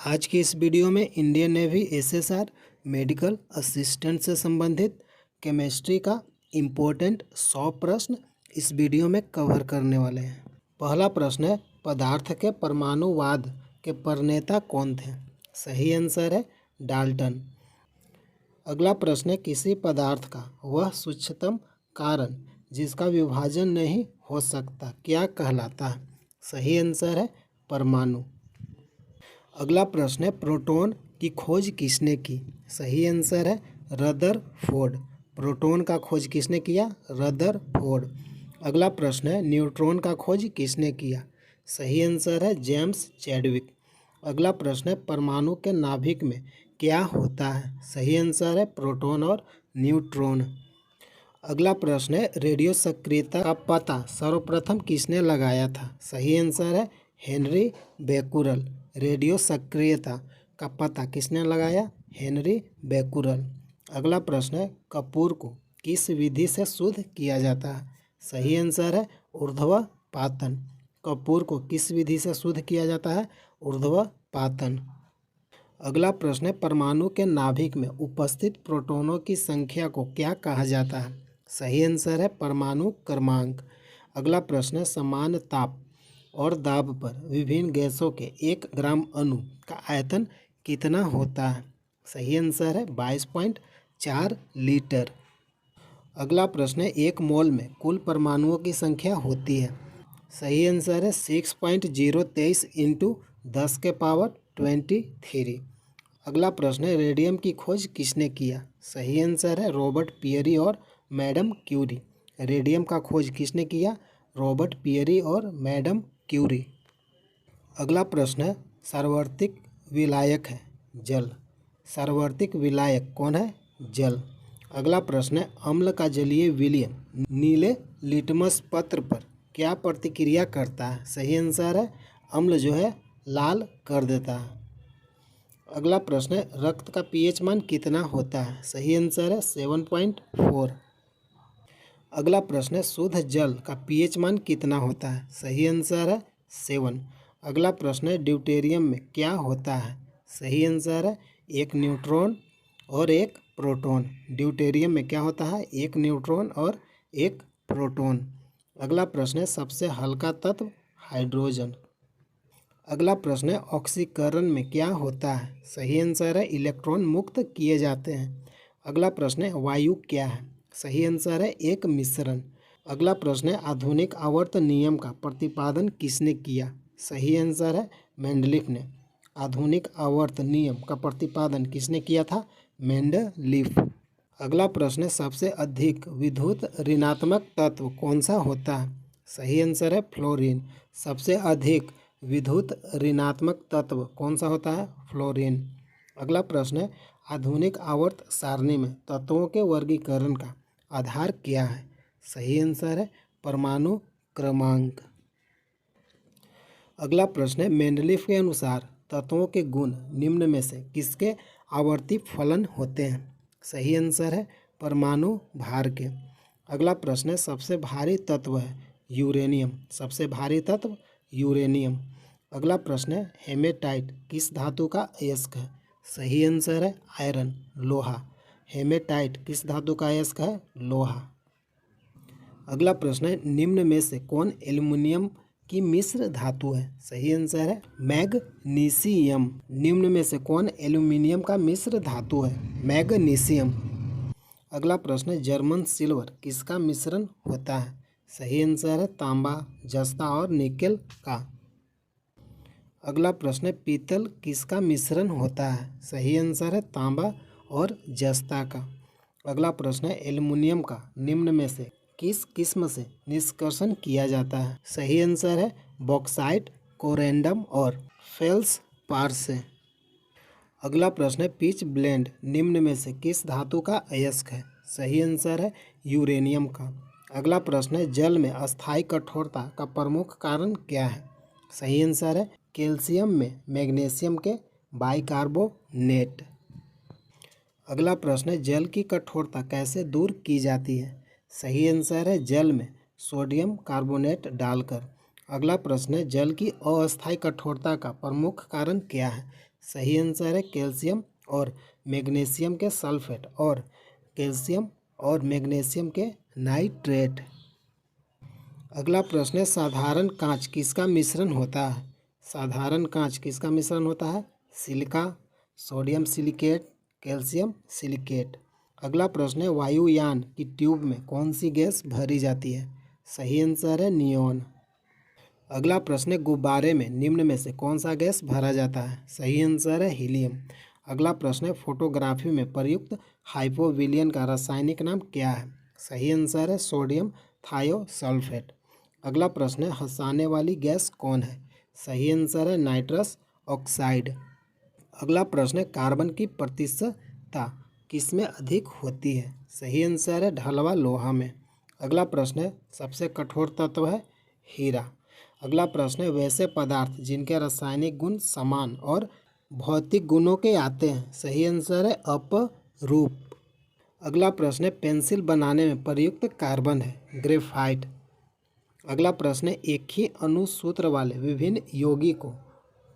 आज की इस वीडियो में Indian navy SSR medical assistant से संबंधित केमिस्ट्री का इम्पोर्टेंट 100 प्रश्न इस वीडियो में कवर करने वाले हैं। पहला प्रश्न है, पदार्थ के परमाणुवाद के प्रणेता कौन थे? सही आंसर है डाल्टन। अगला प्रश्न है, किसी पदार्थ का वह सूक्ष्मतम कारण जिसका विभाजन नहीं हो सकता क्या कहलाता है? सही आंसर है परमाणु। अगला प्रश्न है, प्रोटॉन की खोज किसने की? सही आंसर है रदरफोर्ड। प्रोटॉन का खोज किसने किया? रदरफोर्ड। अगला प्रश्न है, न्यूट्रॉन का खोज किसने किया? सही आंसर है जेम्स चैडविक। अगला प्रश्न है, परमाणु के नाभिक में क्या होता है? सही आंसर है प्रोटॉन और न्यूट्रॉन। अगला प्रश्न है, रेडियो सक्रियता का पता सर्वप्रथम किसने लगाया था? सही आंसर है हेनरी बेकुरल। रेडियो सक्रियता का पता किसने लगाया? Henry Becquerel. अगला प्रश्न है, कपूर को किस विधि से शुद्ध किया जाता है? सही आंसर है ऊर्ध्वपातन। कपूर को किस विधि से शुद्ध किया जाता है? ऊर्ध्वपातन। अगला प्रश्न है, परमाणु के नाभिक में उपस्थित प्रोटॉनों की संख्या को क्या कहा जाता है? सही आंसर है परमाणु क्रमांक। अगला प्रश्न है, समान ताप और दाब पर विभिन्न गैसों के 1 ग्राम अणु का आयतन कितना होता है? सही आंसर है 22.4 लीटर। अगला प्रश्न है, 1 मोल में कुल परमाणुओं की संख्या होती है? सही आंसर है 6.023 इंटू 10⁻23। अगला प्रश्न है, रेडियम की खोज किसने किया? सही आंसर है रॉबर्ट पियरी और मैडम क्यूरी। रेडियम का खोज किसने किया? रॉबर्ट पियरी और मैडम क्यूरी। अगला प्रश्न है, सार्वत्रिक विलायक है जल। सार्वत्रिक विलायक कौन है? जल। अगला प्रश्न है, अम्ल का जलीय विलयन नीले लिटमस पत्र पर क्या प्रतिक्रिया करता है? सही आंसर है अम्ल जो है लाल कर देता है। अगला प्रश्न है, रक्त का पीएच मान कितना होता है? सही आंसर है 7.4। अगला प्रश्न है, शुद्ध जल का पीएच मान कितना होता है? सही आंसर है 7। अगला प्रश्न है, ड्यूटेरियम में क्या होता है? सही आंसर है 1 न्यूट्रॉन और 1 प्रोटॉन। ड्यूटेरियम में क्या होता है? 1 न्यूट्रॉन और 1 प्रोटॉन। अगला प्रश्न है, सबसे हल्का तत्व हाइड्रोजन। अगला प्रश्न है, ऑक्सीकरण में क्या होता है? सही आंसर है इलेक्ट्रॉन मुक्त किए जाते हैं। अगला प्रश्न है, वायु क्या है? सही आंसर है एक मिश्रण। अगला प्रश्न है, आधुनिक आवर्त नियम का प्रतिपादन किसने किया? सही आंसर है मेंडलीफ ने। आधुनिक आवर्त नियम का प्रतिपादन किसने किया था? मेंडलीफ। अगला प्रश्न है, सबसे अधिक विद्युत ऋणात्मक तत्व कौन सा होता है? सही आंसर है फ्लोरीन। सबसे अधिक विद्युत ऋणात्मक तत्व कौन सा होता है? फ्लोरीन। अगला प्रश्न है, आधुनिक आवर्त सारणी में तत्वों के वर्गीकरण का आधार क्या है? सही आंसर है परमाणु क्रमांक। अगला प्रश्न है, मेंडलीफ के अनुसार तत्वों के गुण निम्न में से किसके आवर्ती फलन होते हैं? सही आंसर है परमाणु भार के। अगला प्रश्न है, सबसे भारी तत्व है यूरेनियम। सबसे भारी तत्व यूरेनियम। अगला प्रश्न है, हेमेटाइट किस धातु का अयस्क है? सही आंसर है आयरन, लोहा। हेमेटाइट किस धातु का अयस्क है? लोहा। अगला प्रश्न है, निम्न में से कौन एल्युमिनियम की मिश्र धातु है? सही आंसर है मैग्नीशियम। निम्न में से कौन एल्यूमिनियम का मिश्र धातु है? मैग्नीशियम। अगला प्रश्न है, जर्मन सिल्वर किसका मिश्रण होता है? सही आंसर है तांबा, जस्ता और निकेल का। अगला प्रश्न है, पीतल किसका मिश्रण होता है? सही आंसर है तांबा और जस्ता का। अगला प्रश्न है, एल्युमिनियम का निम्न में से किस किस्म से निष्कर्षण किया जाता है? सही आंसर है बॉक्साइट, कोरेंडम और फेल्सपार से। अगला प्रश्न है, पिच ब्लेंड निम्न में से किस धातु का अयस्क है? सही आंसर है यूरेनियम का। अगला प्रश्न है, जल में अस्थायी कठोरता का प्रमुख कारण क्या है? सही आंसर है कैल्शियम में मैग्नीशियम के बाइकार्बोनेट। अगला प्रश्न है, जल की कठोरता कैसे दूर की जाती है? सही आंसर है जल में सोडियम कार्बोनेट डालकर। अगला प्रश्न है, जल की अस्थायी कठोरता का प्रमुख कारण क्या है? सही आंसर है कैल्शियम और मैग्नीशियम के सल्फेट और कैल्शियम और मैग्नीशियम के नाइट्रेट। अगला प्रश्न है साधारण कांच किसका मिश्रण होता है? साधारण कांच किसका मिश्रण होता है? Silica, sodium silicate, calcium silicate. अगला प्रश्न है वायुयान की ट्यूब में कौन सी गैस भरी जाती है? सही आंसर है नियॉन। अगला प्रश्न है गुब्बारे में निम्न में से कौन सा गैस भरा जाता है? सही आंसर है हीलियम। अगला प्रश्न है फोटोग्राफी में प्रयुक्त हाइपोविलियन का रासायनिक नाम क्या है? सही आंसर है सोडियम थायोसल्फेट। अगला प्रश्न है हंसाने वाली गैस कौन है? सही आंसर है नाइट्रस ऑक्साइड। अगला प्रश्न है कार्बन की प्रतिशतता किसमें अधिक होती है? सही आंसर है ढलवा लोहा में। अगला प्रश्न है सबसे कठोर तत्व है हीरा। अगला प्रश्न है वैसे पदार्थ जिनके रासायनिक गुण समान और भौतिक गुणों के आते हैं। सही आंसर है अपरूप। अगला प्रश्न है पेंसिल बनाने में प्रयुक्त कार्बन है ग्रेफाइट। अगला प्रश्न है एक ही अनुसूत्र वाले विभिन्न यौगिक को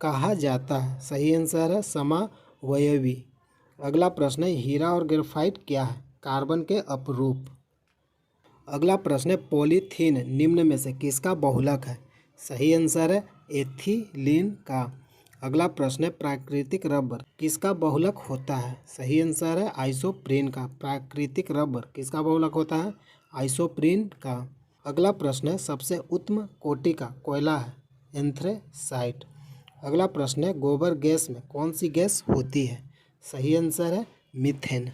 कहा जाता है? सही आंसर है समावयवी। अगला प्रश्न है हीरा और ग्रेफाइट क्या है? कार्बन के अपरूप। अगला प्रश्न है पॉलीथीन निम्न में से किसका बहुलक है? सही आंसर है एथिलीन का। अगला प्रश्न है प्राकृतिक रबर किसका बहुलक होता है? सही आंसर है आइसोप्रीन का। प्राकृतिक रबर किसका बहुलक होता है? आइसोप्रीन का। अगला प्रश्न है सबसे उत्तम कोटि का कोयला है एंथ्रेसाइट। अगला प्रश्न है गोबर गैस में कौन सी गैस होती है? सही आंसर है मीथेन।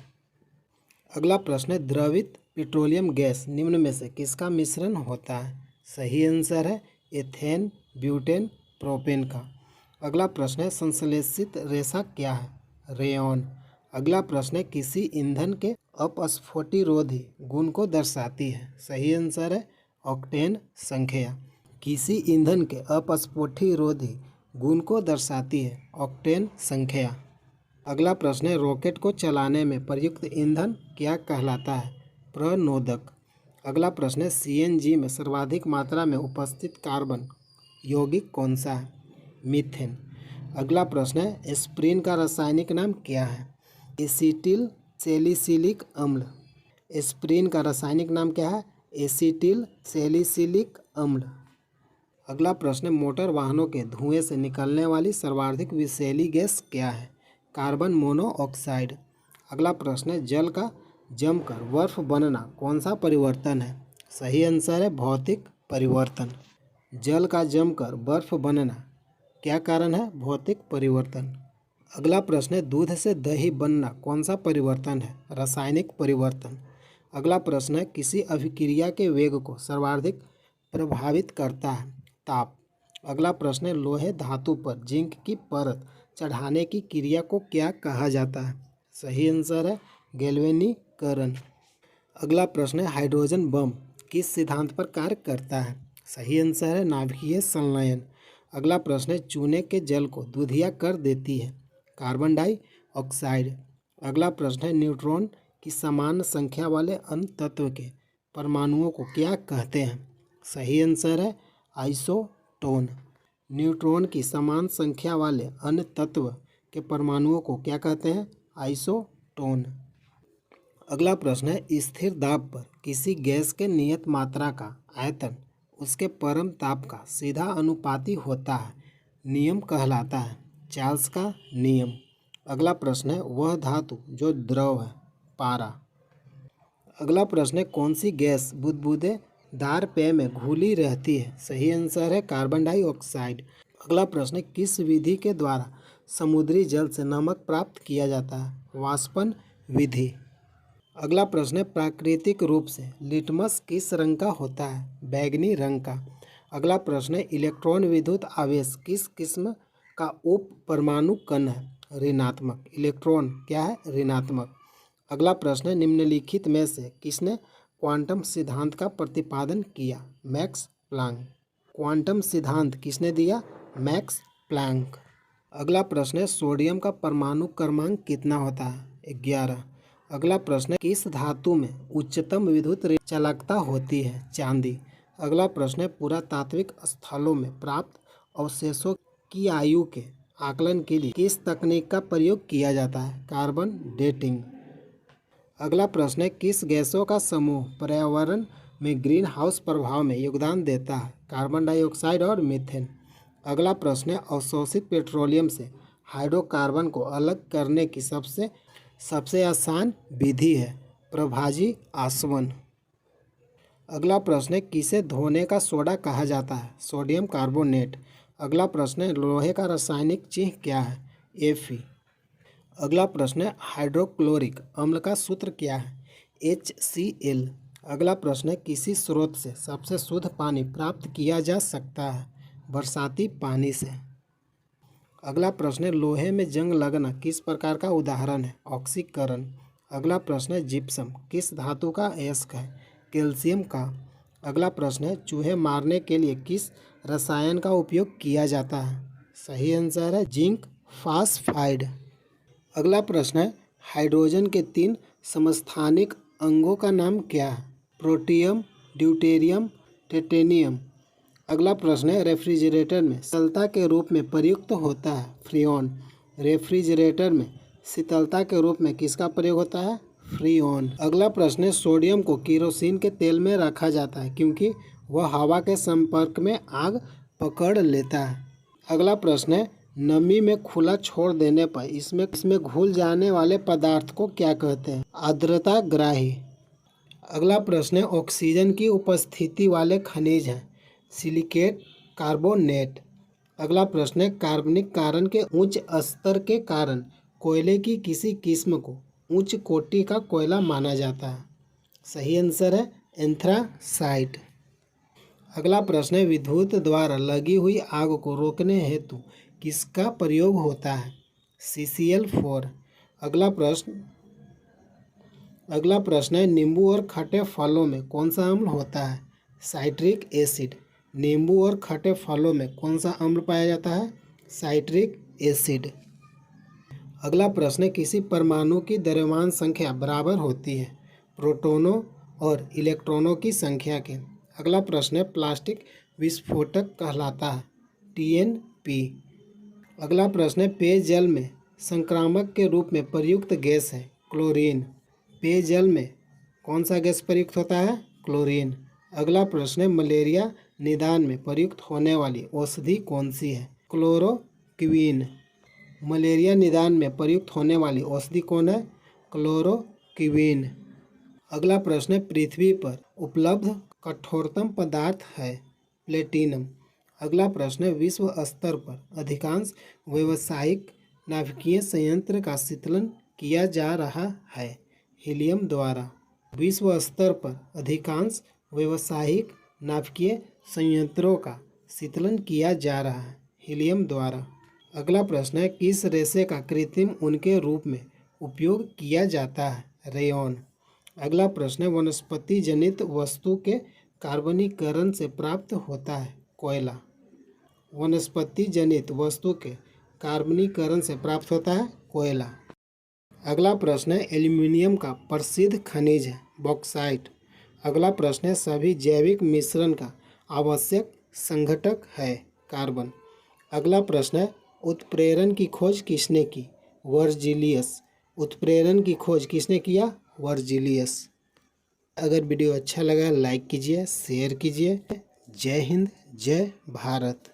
अगला प्रश्न है द्रवित पेट्रोलियम गैस निम्न में से किसका मिश्रण होता है? सही आंसर है एथेन ब्यूटेन प्रोपेन का। अगला प्रश्न है संश्लेषित रेशा क्या है? रेयॉन। अगला प्रश्न है किसी ईंधन के अपस्फोटिरोधी गुण को दर्शाती है? सही आंसर है ऑक्टेन संख्या। किसी ईंधन के अपस्फोटिरोधी गुण को दर्शाती है ऑक्टेन संख्या। अगला प्रश्न है रॉकेट को चलाने में प्रयुक्त ईंधन क्या कहलाता है? प्रणोदक। अगला प्रश्न है सीएनजी में सर्वाधिक मात्रा में उपस्थित कार्बन यौगिक कौन सा है? मीथेन। अगला प्रश्न है एस्प्रिन का रासायनिक नाम क्या है? एसिटिल सैलिसिलिक अम्ल। एस्प्रिन का रासायनिक नाम क्या है? एसिटिल सैलिसिलिक अम्ल। अगला प्रश्न है मोटर वाहनों के धुएं से निकलने वाली सर्वाधिक विषैली गैस क्या है? Carbon monoxide. अगला प्रश्न है जल का जमकर बर्फ बनना कौन सा परिवर्तन है? सही आंसर है भौतिक परिवर्तन। जल का जमकर बर्फ बनना क्या कारण है? भौतिक परिवर्तन। अगला प्रश्न है दूध से दही बनना कौन सा परिवर्तन है? रासायनिक परिवर्तन। अगला प्रश्न है किसी अभिक्रिया के वेग को सर्वाधिक प्रभावित करता है? ताप। अगला प्रश्न है लोहे धातु पर जिंक की परत चढ़ाने की क्रिया को क्या कहा जाता है? सही आंसर है गैल्वेनीकरण। अगला प्रश्न है हाइड्रोजन बम किस सिद्धांत पर कार्य करता है? सही आंसर है नाभिकीय संलयन। अगला प्रश्न है चूने के जल को दूधिया कर देती है? Carbon dioxide. अगला प्रश्न है न्यूट्रॉन की समान संख्या वाले अन्य तत्व के परमाणुओं को क्या कहते हैं? सही आंसर है आइसोटोन। न्यूट्रॉन की समान संख्या वाले अन्य तत्व के परमाणुओं को क्या कहते हैं? आइसोटोन। अगला प्रश्न है स्थिर दाब पर किसी गैस के नियत मात्रा का आयतन उसके परम ताप का सीधा अनुपाती होता है, नियम कहलाता है चार्ल्स का नियम। अगला प्रश्न है वह धातु जो द्रव है? पारा। अगला प्रश्न है कौन सी गैस बुदबुदेदार पेय में घुली रहती है? सही आंसर है कार्बन डाइऑक्साइड। अगला प्रश्न है किस विधि के द्वारा समुद्री जल से नमक प्राप्त किया जाता है? वाष्पन विधि। अगला प्रश्न है प्राकृतिक रूप से लिटमस किस रंग का होता है? बैंगनी रंग का। अगला प्रश्न है इलेक्ट्रॉन विद्युत आवेश किस किस्म का उप परमाणु कण है? ऋणात्मक। इलेक्ट्रॉन क्या है? ऋणात्मक। अगला प्रश्न है निम्नलिखित में से किसने क्वांटम सिद्धांत का प्रतिपादन किया? Max Planck. क्वांटम सिद्धांत किसने दिया? Max Planck. अगला प्रश्न है सोडियम का परमाणु क्रमांक कितना होता है? 11। अगला प्रश्न है किस धातु में उच्चतम विद्युत चालकता होती है? चांदी। अगला प्रश्न है पुरातात्विक स्थलों में प्राप्त अवशेषों की आयु के आकलन के लिए किस तकनीक का प्रयोग किया जाता है? Carbon dating. अगला प्रश्न है, किस गैसों का समूह पर्यावरण में ग्रीन हाउस प्रभाव में योगदान देता है? कार्बन डाइऑक्साइड और मीथेन। अगला प्रश्न है, अवशोषित पेट्रोलियम से हाइड्रोकार्बन को अलग करने की सबसे आसान विधि है? प्रभाजी आसवन। अगला प्रश्न है, किसे धोने का सोडा कहा जाता है? Sodium carbonate. अगला प्रश्न है, लोहे का रासायनिक चिह्न क्या है? Fe। अगला प्रश्न है, हाइड्रोक्लोरिक अम्ल का सूत्र क्या है? HCl। अगला प्रश्न है, किसी स्रोत से सबसे शुद्ध पानी प्राप्त किया जा सकता है? बरसाती पानी से। अगला प्रश्न है, लोहे में जंग लगना किस प्रकार का उदाहरण है? ऑक्सीकरण। अगला प्रश्न है, जिप्सम किस धातु का अयस्क है? कैल्शियम का। अगला प्रश्न है, चूहे मारने के लिए किस रसायन का उपयोग किया जाता है? सही आंसर है जिंक फास्फाइड। अगला प्रश्न है, हाइड्रोजन के 3 समस्थानिक अंगों का नाम क्या है? Protium, deuterium, titanium. अगला प्रश्न है, रेफ्रिजरेटर में शीतलता के रूप में प्रयुक्त होता है? फ्रीऑन। रेफ्रिजरेटर में शीतलता के रूप में किसका प्रयोग होता है? फ्रीऑन। अगला प्रश्न है, सोडियम को केरोसिन के तेल में रखा जाता है क्योंकि वह हवा के संपर्क में आग पकड़ लेता है। अगला प्रश्न है, नमी में खुला छोड़ देने पर इसमें घुल जाने वाले पदार्थ को क्या कहते हैं? आर्द्रताग्राही। अगला प्रश्न है, ऑक्सीजन की उपस्थिति वाले खनिज हैं? Silicate, carbonate. अगला प्रश्न है, कार्बनिक कारण के उच्च स्तर के कारण कोयले की किसी किस्म को उच्च कोटि का कोयला माना जाता है? सही आंसर है एंथ्रासाइट। अगला प्रश्न है, विद्युत द्वारा लगी हुई आग को रोकने हेतु किसका प्रयोग होता है? CCl4। अगला प्रश्न है, नींबू और खट्टे फलों में कौन सा अम्ल होता है? Citric acid. नींबू और खट्टे फलों में कौन सा अम्ल पाया जाता है? Citric acid. अगला प्रश्न है, किसी परमाणु की द्रव्यमान संख्या बराबर होती है प्रोटॉनों और इलेक्ट्रॉनों की संख्या के? अगला प्रश्न है, प्लास्टिक विस्फोटक कहलाता है? TNP। अगला प्रश्न है, पेयजल में संक्रामक के रूप में प्रयुक्त गैस है? क्लोरीन। पेयजल में कौन सा गैस प्रयुक्त होता है? क्लोरीन। अगला प्रश्न है, मलेरिया निदान में प्रयुक्त होने वाली औषधि कौन सी है? क्लोरोक्विन। मलेरिया निदान में प्रयुक्त होने वाली औषधि कौन है? क्लोरोक्विन। अगला प्रश्न है, पृथ्वी पर उपलब्ध कठोरतम पदार्थ है? प्लेटिनम। अगला प्रश्न है, विश्व स्तर पर अधिकांश व्यावसायिक नाभिकीय संयंत्र का शीतलन किया जा रहा है? हीलियम द्वारा। विश्व स्तर पर अधिकांश व्यावसायिक नाभिकीय संयंत्रों का शीतलन किया जा रहा है? हीलियम द्वारा। अगला प्रश्न है, किस रेशे का कृत्रिम ऊन के रूप में उपयोग किया जाता है? रेयॉन। अगला प्रश्न है, वनस्पति जनित वस्तु के कार्बनीकरण से प्राप्त होता है? कोयला। वनस्पति जनित वस्तु के कार्बनीकरण से प्राप्त होता है? कोयला। अगला प्रश्न है, एल्यूमीनियम का प्रसिद्ध खनिज है? बॉक्साइट। अगला प्रश्न है, सभी जैविक मिश्रण का आवश्यक संघटक है? कार्बन। अगला प्रश्न है, उत्प्रेरण की खोज किसने की? वर्जिलियस। उत्प्रेरण की खोज किसने किया? वर्जिलियस। अगर वीडियो अच्छा लगा लाइक कीजिए, शेयर कीजिए। जय हिंद, जय भारत।